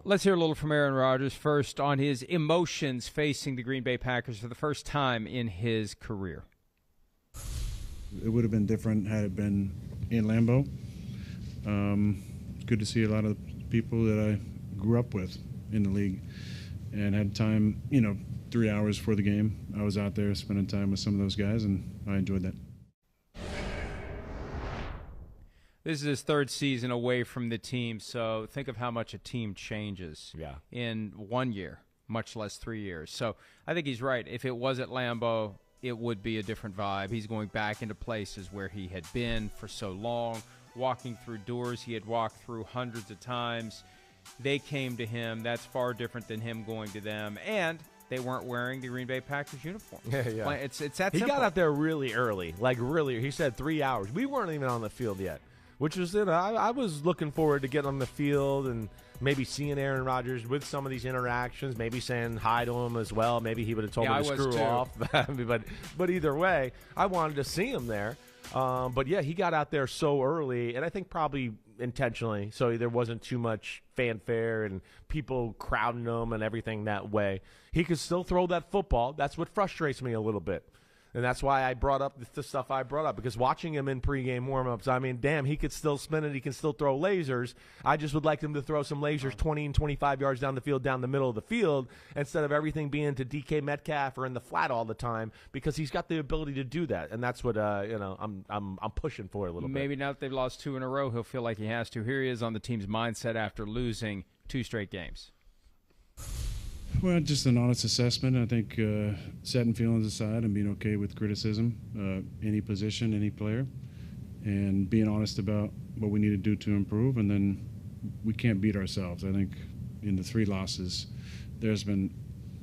let's hear a little from Aaron Rodgers first on his emotions facing the Green Bay Packers for the first time in his career. It would have been different had it been in Lambeau. It's good to see a lot of the people that I grew up with in the league and had time, 3 hours before the game. I was out there spending time with some of those guys, and I enjoyed that. This is his third season away from the team, so think of how much a team changes in 1 year, much less 3 years. So I think he's right. If it was at Lambeau, it would be a different vibe. He's going back into places where he had been for so long, walking through doors he had walked through hundreds of times. They came to him. That's far different than him going to them. And they weren't wearing the Green Bay Packers uniform. Yeah. It's that he simple. got out there really early, he said 3 hours. We weren't even on the field yet, which was, I was looking forward to getting on the field and maybe seeing Aaron Rodgers with some of these interactions, maybe saying hi to him as well. Maybe he would have told me to screw off. but either way, I wanted to see him there. But, yeah, he got out there so early, and I think probably intentionally, so there wasn't too much fanfare and people crowding him and everything that way. He could still throw that football. That's what frustrates me a little bit. And that's why I brought up the stuff I brought up, because watching him in pregame warmups, I mean, damn, he could still spin it. He can still throw lasers. I just would like him to throw some lasers 20 and 25 yards down the field, down the middle of the field, instead of everything being to DK Metcalf or in the flat all the time, because he's got the ability to do that. And that's what I'm pushing for a little bit. Maybe now that they've lost 2 in a row, he'll feel like he has to. Here he is on the team's mindset after losing 2 straight games. Well, just an honest assessment. I think setting feelings aside and being okay with criticism, any position, any player, and being honest about what we need to do to improve. And then we can't beat ourselves. I think in the 3 losses, there's been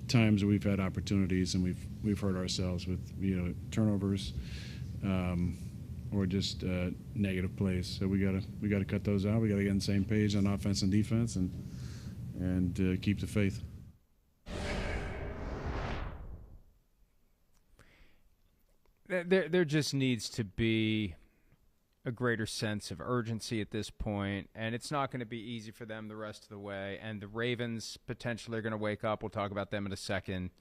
times where we've had opportunities and we've hurt ourselves with turnovers or just negative plays. So we gotta cut those out. We gotta get on the same page on offense and defense and keep the faith. There just needs to be a greater sense of urgency at this point, and it's not going to be easy for them the rest of the way. And the Ravens potentially are going to wake up. We'll talk about them in a second.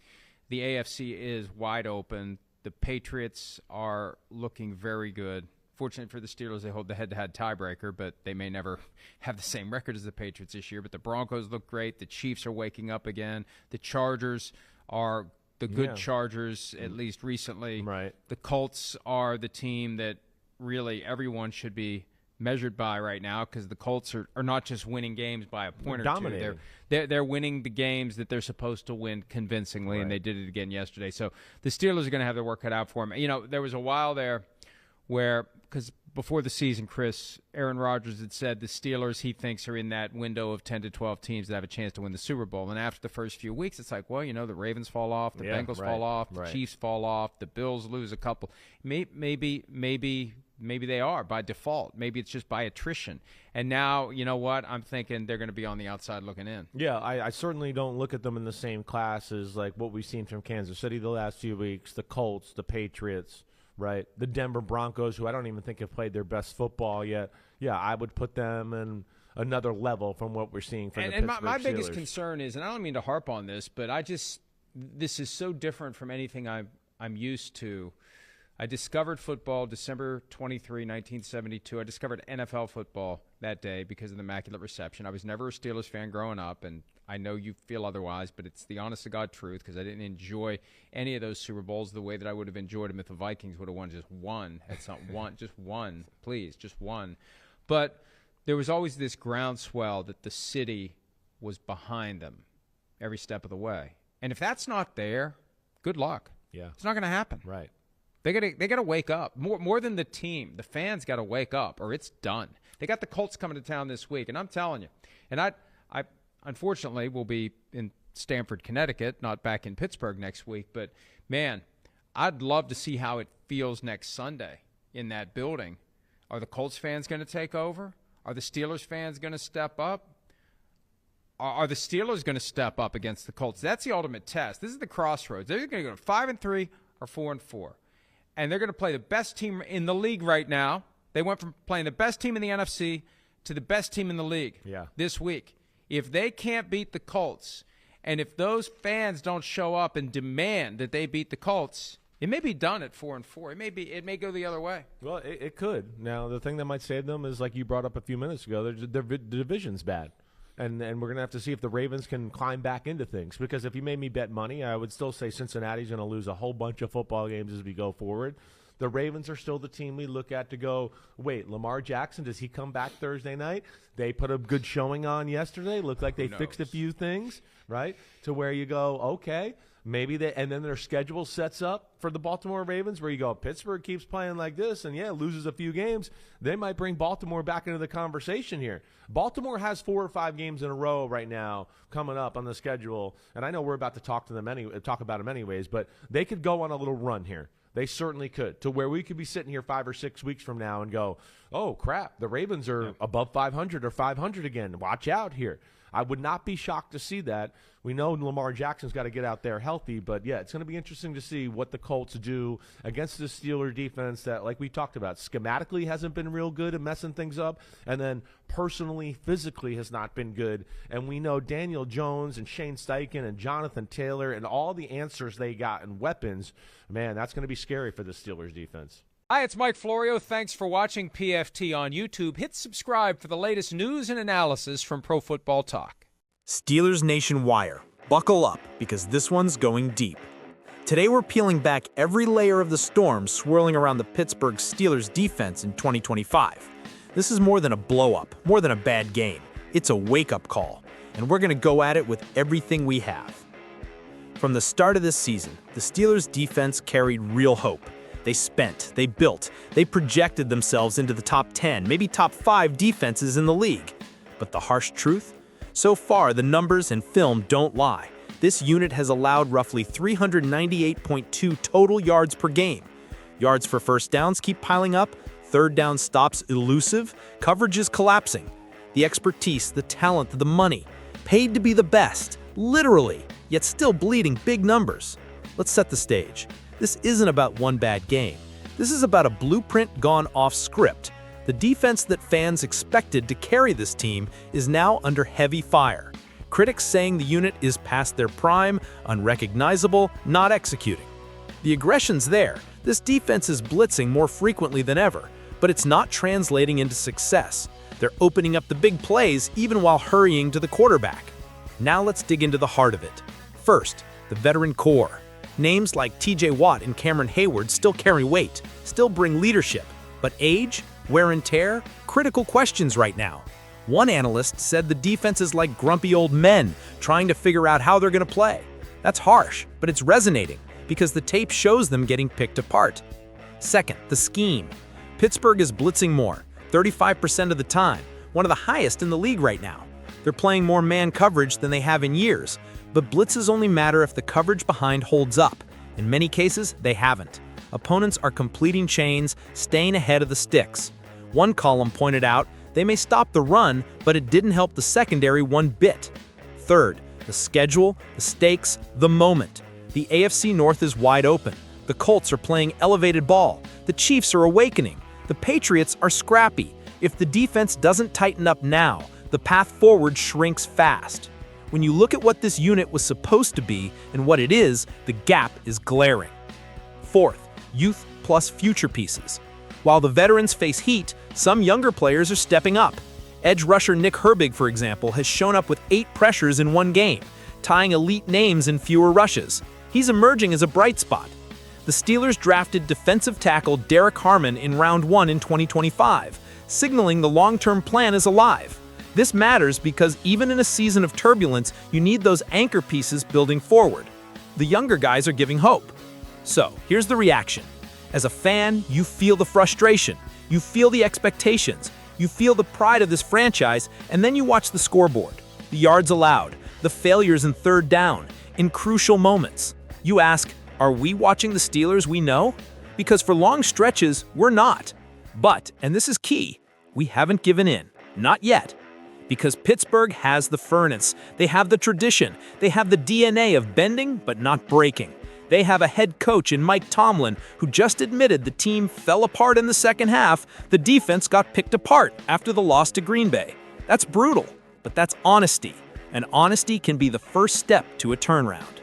The AFC is wide open. The Patriots are looking very good. Fortunately for the Steelers, they hold the head-to-head tiebreaker, but they may never have the same record as the Patriots this year. But the Broncos look great. The Chiefs are waking up again. The Chargers are the good Chargers, at least recently. Right. The Colts are the team that really everyone should be measured by right now, because the Colts are not just winning games by a point or two. They're winning the games that they're supposed to win convincingly, and they did it again yesterday. So the Steelers are going to have their work cut out for them. There was a while there where, because before the season, Chris, Aaron Rodgers had said the Steelers, he thinks, are in that window of 10 to 12 teams that have a chance to win the Super Bowl. And after the first few weeks, it's like, well, the Ravens fall off, the Bengals fall off, the Chiefs fall off, the Bills lose a couple. Maybe they are by default. Maybe it's just by attrition. And now, you know what? I'm thinking they're going to be on the outside looking in. Yeah, I certainly don't look at them in the same class as like what we've seen from Kansas City the last few weeks, the Colts, the Patriots. Right, the Denver Broncos, who I don't even think have played their best football yet. Yeah, I would put them in another level from what we're seeing from the Pittsburgh Steelers. And my biggest concern is, and I don't mean to harp on this, but this is so different from anything I'm used to. I discovered football December 23, 1972. I discovered NFL football that day because of the Immaculate Reception. I was never a Steelers fan growing up, and I know you feel otherwise, but it's the honest-to-God truth, because I didn't enjoy any of those Super Bowls the way that I would have enjoyed them if the Vikings would have won just one. It's not one, just one, please, just one. But there was always this groundswell that the city was behind them every step of the way. And if that's not there, good luck. Yeah. It's not going to happen. Right. They gotta wake up. More than the team, the fans got to wake up, or it's done. They got the Colts coming to town this week, and I'm telling you. And I unfortunately will be in Stamford, Connecticut, not back in Pittsburgh next week. But, man, I'd love to see how it feels next Sunday in that building. Are the Colts fans going to take over? Are the Steelers fans going to step up? Are the Steelers going to step up against the Colts? That's the ultimate test. This is the crossroads. They're going to go 5-3 or 4-4. And they're going to play the best team in the league right now. They went from playing the best team in the NFC to the best team in the league this week. If they can't beat the Colts, and if those fans don't show up and demand that they beat the Colts, it may be done at 4-4. It may go the other way. Well, it could. Now, the thing that might save them is, like you brought up a few minutes ago, the division's bad. And we're going to have to see if the Ravens can climb back into things. Because if you made me bet money, I would still say Cincinnati's going to lose a whole bunch of football games as we go forward. The Ravens are still the team we look at to go, wait, Lamar Jackson, does he come back Thursday night? They put a good showing on yesterday. Looked like they fixed a few things, right? To where you go, okay, maybe they – and then their schedule sets up for the Baltimore Ravens where you go, Pittsburgh keeps playing like this and, loses a few games. They might bring Baltimore back into the conversation here. Baltimore has 4 or 5 games in a row right now coming up on the schedule, and I know we're about to talk about them anyways, but they could go on a little run here. They certainly could, to where we could be sitting here 5 or 6 weeks from now and go, oh, crap, the Ravens are above 500 or 500 again. Watch out here. I would not be shocked to see that. We know Lamar Jackson's got to get out there healthy, but, it's going to be interesting to see what the Colts do against the Steelers defense that, like we talked about, schematically hasn't been real good at messing things up, and then personally, physically has not been good. And we know Daniel Jones and Shane Steichen and Jonathan Taylor and all the answers they got and weapons, man, that's going to be scary for the Steelers defense. Hi, it's Mike Florio. Thanks for watching PFT on YouTube. Hit subscribe for the latest news and analysis from Pro Football Talk. Steelers Nation Wire. Buckle up, because this one's going deep. Today we're peeling back every layer of the storm swirling around the Pittsburgh Steelers defense in 2025. This is more than a blow-up, more than a bad game. It's a wake-up call, and we're going to go at it with everything we have. From the start of this season, the Steelers defense carried real hope. They spent, they built, they projected themselves into the top 10, maybe top 5 defenses in the league. But the harsh truth? So far, the numbers and film don't lie. This unit has allowed roughly 398.2 total yards per game. Yards for first downs keep piling up, third down stops elusive, coverage is collapsing. The expertise, the talent, the money, paid to be the best, literally, yet still bleeding big numbers. Let's set the stage. This isn't about one bad game. This is about a blueprint gone off script. The defense that fans expected to carry this team is now under heavy fire. Critics saying the unit is past their prime, unrecognizable, not executing. The aggression's there. This defense is blitzing more frequently than ever, but it's not translating into success. They're opening up the big plays even while hurrying to the quarterback. Now let's dig into the heart of it. First, the veteran core. Names like TJ Watt and Cameron Hayward still carry weight, still bring leadership. But age, wear and tear, critical questions right now. One analyst said the defense is like grumpy old men trying to figure out how they're going to play. That's harsh, but it's resonating because the tape shows them getting picked apart. Second, the scheme. Pittsburgh is blitzing more, 35% of the time, one of the highest in the league right now. They're playing more man coverage than they have in years, but blitzes only matter if the coverage behind holds up. In many cases, they haven't. Opponents are completing chains, staying ahead of the sticks. One column pointed out, they may stop the run, but it didn't help the secondary one bit. Third, the schedule, the stakes, the moment. The AFC North is wide open. The Colts are playing elevated ball. The Chiefs are awakening. The Patriots are scrappy. If the defense doesn't tighten up now, the path forward shrinks fast. When you look at what this unit was supposed to be and what it is, the gap is glaring. Fourth, youth plus future pieces. While the veterans face heat, some younger players are stepping up. Edge rusher Nick Herbig, for example, has shown up with 8 pressures in one game, tying elite names in fewer rushes. He's emerging as a bright spot. The Steelers drafted defensive tackle Derek Harmon in round 1 in 2025, signaling the long-term plan is alive. This matters because even in a season of turbulence, you need those anchor pieces building forward. The younger guys are giving hope. So, here's the reaction. As a fan, you feel the frustration, you feel the expectations, you feel the pride of this franchise, and then you watch the scoreboard. The yards allowed, the failures in third down, in crucial moments. You ask, are we watching the Steelers we know? Because for long stretches, we're not. But, and this is key, we haven't given in. Not yet. Because Pittsburgh has the furnace, they have the tradition, they have the DNA of bending but not breaking. They have a head coach in Mike Tomlin who just admitted the team fell apart in the second half. The defense got picked apart after the loss to Green Bay. That's brutal, but that's honesty, and honesty can be the first step to a turnaround.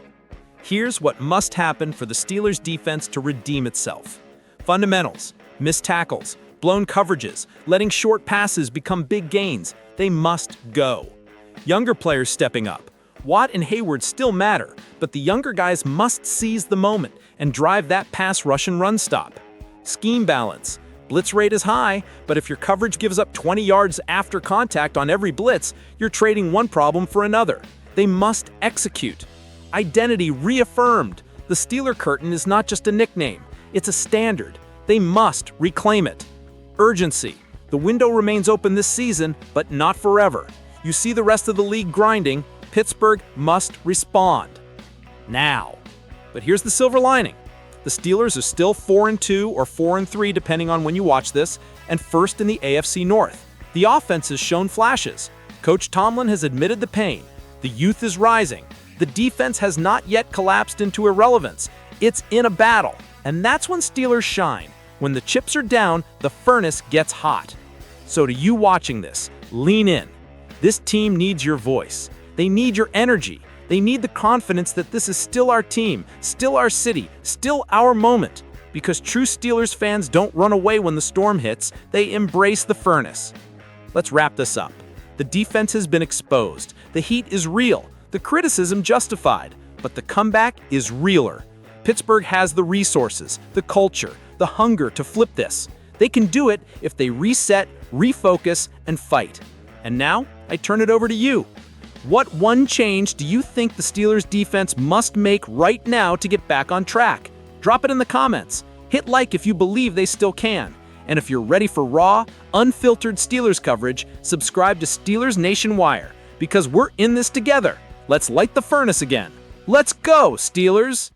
Here's what must happen for the Steelers' defense to redeem itself. Fundamentals, missed tackles, blown coverages, letting short passes become big gains. They must go. Younger players stepping up. Watt and Hayward still matter, but the younger guys must seize the moment and drive that pass rush and run stop. Scheme balance. Blitz rate is high, but if your coverage gives up 20 yards after contact on every blitz, you're trading one problem for another. They must execute. Identity reaffirmed. The Steeler curtain is not just a nickname, it's a standard. They must reclaim it. Urgency. The window remains open this season, but not forever. You see the rest of the league grinding, Pittsburgh must respond. Now. But here's the silver lining. The Steelers are still 4-2 or 4-3 depending on when you watch this, and first in the AFC North. The offense has shown flashes. Coach Tomlin has admitted the pain. The youth is rising. The defense has not yet collapsed into irrelevance. It's in a battle, and that's when Steelers shine. When the chips are down, the furnace gets hot. So to you watching this, lean in. This team needs your voice. They need your energy. They need the confidence that this is still our team, still our city, still our moment. Because true Steelers fans don't run away when the storm hits, they embrace the furnace. Let's wrap this up. The defense has been exposed. The heat is real. The criticism justified. But the comeback is realer. Pittsburgh has the resources, the culture, the hunger to flip this. They can do it if they reset, refocus, and fight. And now, I turn it over to you. What one change do you think the Steelers defense must make right now to get back on track? Drop it in the comments. Hit like if you believe they still can. And if you're ready for raw, unfiltered Steelers coverage, subscribe to Steelers Nation Wire, because we're in this together. Let's light the furnace again. Let's go, Steelers!